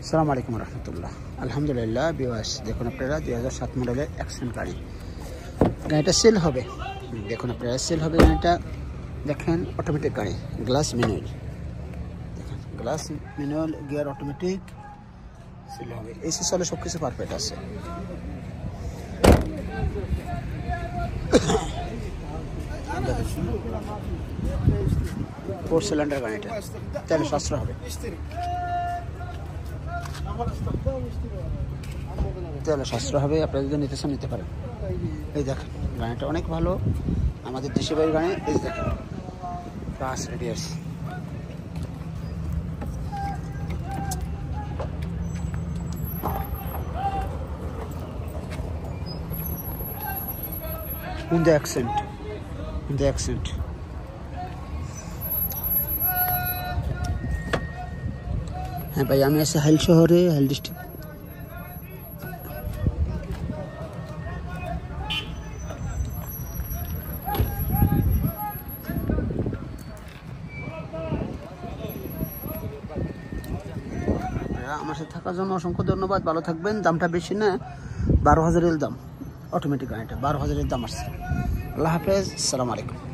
আসসালামু আলাইকুম রহমতুল্লাহ। আলহামদুলিল্লাহ বিওয়াস, দেখুন আপনারা 2007 মডেলের অ্যাকশন গাড়ি। গাড়িটা সেল হবে, দেখুন আপনারা সেল হবে গাড়িটা। দেখেন অটোমেটিক গাড়ি, গ্লাস ম্যানুয়াল, দেখেন glass manual, gear automatic, sale হবে। এসি চলে, সব কিছু পারফেক্ট আছে। ফোর সিলিন্ডার গাড়িটা, তেল সাশ্রয় হবে, তেল সাশ্রয় হবে। আপনারা যদি নিতে চান নিতে পারেন। এই দেখেন গাড়িটা অনেক ভালো, আমাদের দেশি বাড়ির গাড়ি। এই দেখেন পাঁচ radius, Hyundai Accent, Hyundai Accent। হ্যাঁ ভাই, আমি আছি হাইল শহরে, হাইল ডিস্ট্রিক্ট। আমার সাথে থাকার জন্য অসংখ্য ধন্যবাদ। ভালো থাকবেন। দামটা বেশি না, 12,000 দাম। অটোমেটিক গাড়িটা 12,000 দাম আসছে। আল্লাহ হাফেজ, আসসালামু আলাইকুম।